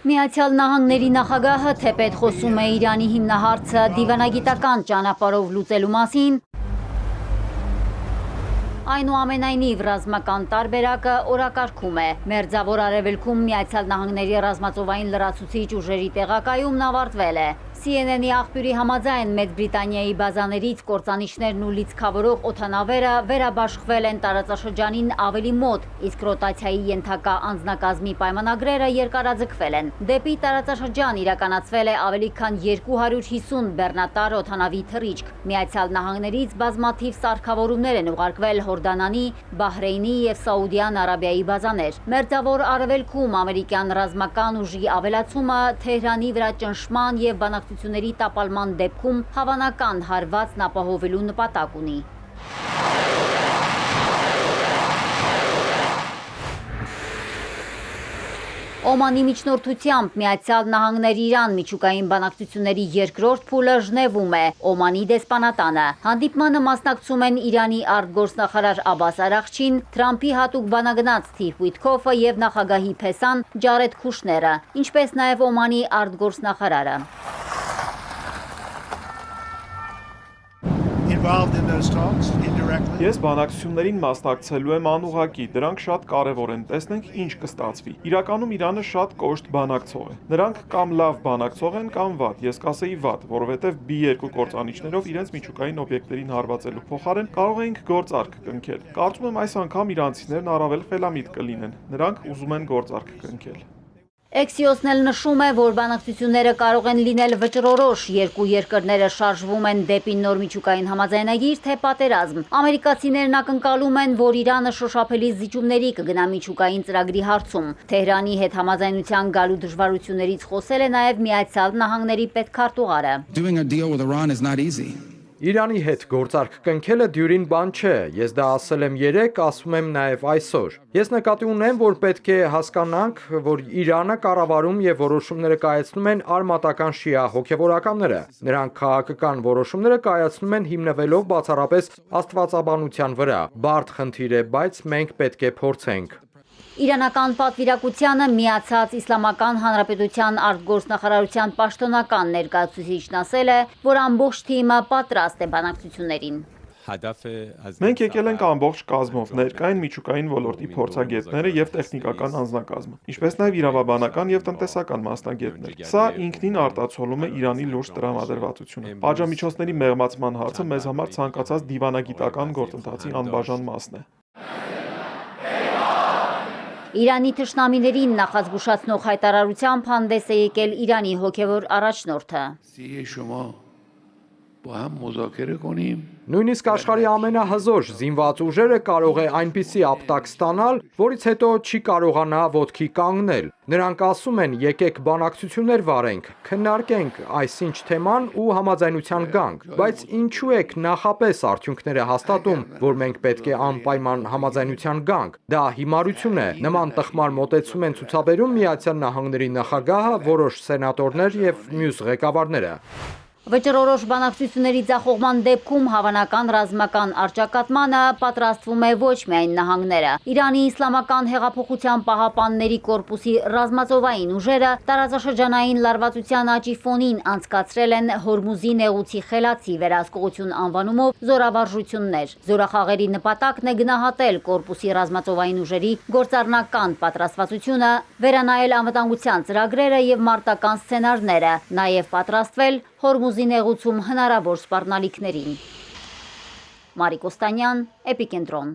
Միացյալ Նահանգների նախագահը թեպետ խոսում է Իրանի հիմնահարցը դիվանագիտական ճանապարհով լուծելու մասին, այնուամենայնիվ ռազմական տարբերակը օրակարգում է։ Մերձավոր Արևելքում Միացյալ Նահանգների ռազմածովային լրացուցիչ ուժերի տեղակայումն ավարտվել է։ CNN-ի աղբյուրի համաձայն Մեծ Բրիտանիայի բազաներից կործանիչներն ու լիցքավորող օդանավերը վերաբաշխվել են տարածաշրջանին ավելի մոտ, իսկ ռոտացիայի ենթակա անձնակազմի պայմանագրերը երկարաձգվել են։ Դեպի տարածաշրջան իրականացվել է ավելի քան 250 բեռնատար օդանավի թռիչք։ Միացյալ Նահանգներից բազմաթիվ սարքավորումներ են ուղարկվել Հորդանանի, Բահրեյնի և Սաուդյան Արաբիայի բազաներ։ Մերձավոր Արևելքում ամերիկյան ռազմական ուժի ավելացումը Թեհրանի վրա ճնշման և բանակցությունների տապալման դեպքում հավանական հարվածն ապահովելու նպատակ ունի։ Օմանի միջնորդությամբ Միացյալ Նահանգներ-Իրան միջուկային բանակցությունների երկրորդ փուլը Ժնևում է, Օմանի դեսպանատանը։ Հանդիպմանը մասնակցում են Իրանի արտգործնախարար Աբբաս Արաղչին, Թրամփի հատուկ բանագնաց Սթիվ Ուիթքոֆը և նախագահի փեսան Ջարեդ Քուշները, ինչպես նաև Օմանի արտգործնախարարը։ Ես բանակցություններին մասնակցելու եմ անուղղակի, դրանք շատ կարևոր են, տեսնենք ինչ կստացվի։ Իրականում Իրանը շատ կոշտ բանակցող է։ Նրանք կամ լավ բանակցող են, կամ վատ, ես կասեի վատ, որովհետև B2 կործանիչներով իրենց միջուկային օբյեկտներին հարվածելու փոխարեն կարող էինք գործարք կնքել։ Կարծում եմ այս անգամ իրանցիներն առավել խելամիտ կլինեն, նրանք ուզում են գործարք կնքել։ Էքսիոսն էլ նշում է, որ բանակցությունները կարող են լինել վճռորոշ, երկու երկրները շարժվում են դեպի նոր միջուկային համաձայնագիր, թե պատերազմ։ Ամերիկացիներն ակնկալում են, որ Իրանը շոշափելի զիջումների կգնա միջուկային ծրագրի հարցում։ Թեհրանի հետ համաձայնության գալու դժվարություններից խոսել է նաև Միացյալ Նահանգների պետքարտուղարը։ Իրանի հետ գործարք կնքելը դյուրին բան չէ, ես դա ասել եմ երեկ, ասում եմ նաև այսօր։ Ես նկատի ունեմ, որ պետք է հասկանանք, որ Իրանը կառավարում և որոշումները կայացնում են արմատական շիա հոգևորականները։ Նրանք քաղաքական որոշումները կայացնում են հիմնվելով բացառապես աստվածաբանության վրա։ Բարդ խնդիր է, բայց մենք պետք է փորձենք։ Իրանական պատվիրակությանը միացած Իսլամական Հանրապետության արտգործնախարարության պաշտոնական ներկայացուցիչն ասել է, որ ամբողջ թիմը պատրաստ է բանակցություններին։ Մենք եկել ենք ամբողջ կազմով, ներկային միջուկային ոլորտի փորձագետները և տեխնիկական անձնակազմը, ինչպես նաև իրավաբանական և տնտեսական մասնագետներ։ Սա ինքնին արտացոլում է Իրանի լուրջ տրամադրվածությունը։ Պատժամիջոցների մեղմացման հարցը մեզ համար ցանկացած դիվանագիտական գործընթացի անբաժան մասն է։ Իրանի թշնամիներին նախազգուշացնող հայտարարությամբ հանդես է եկել Իրանի հոգևոր առաջնորդը։ Նույնիսկ աշխարհի ամենահզոր զինված ուժերը կարող է այնպիսի ապտակ ստանալ, որից հետո չի կարողանա ոտքի կանգնել։ Նրանք ասում են, եկեք բանակցություններ վարենք, քննարկենք այսինչ թեման ու համաձայնության գանք, բայց ինչու եք նախապես արդյունքները հաստատում, որ մենք պետք է անպայման համաձայնության գանք։ Դա հիմարություն է։ Նման տխմար մոտեցում են ցուցաբերում Միացյալ Նահանգների նախագահը, որոշ սենատորներ և մյուս ղեկավարները։ Վճռորոշ բանակցությունների ձախողման դեպքում հավանական ռազմական առճակատմանը պատրաստվում է ոչ միայն նահանգները։ Իրանի Իսլամական հեղափոխության պահապանների կորպուսի ռազմածովային ուժերը տարածաշրջանային լարվածության աճի ֆոնին անցկացրել են Հորմուզի նեղուցի խելացի վերահսկողություն անվանումով զորավարժություններ։ Զորախաղերի նպատակն է գնահատել կորպուսի ռազմածովային ուժերի գործառնական պատրաստվածությունը, վերանայել անվտանգության ծրագրերը և մարտական սցենարները, նաև պատրաստվել Հորմուզի նեղուցում հնարավոր սպառնալիքներին։ Մարիկ Օստանյան, Էպիկենտրոն։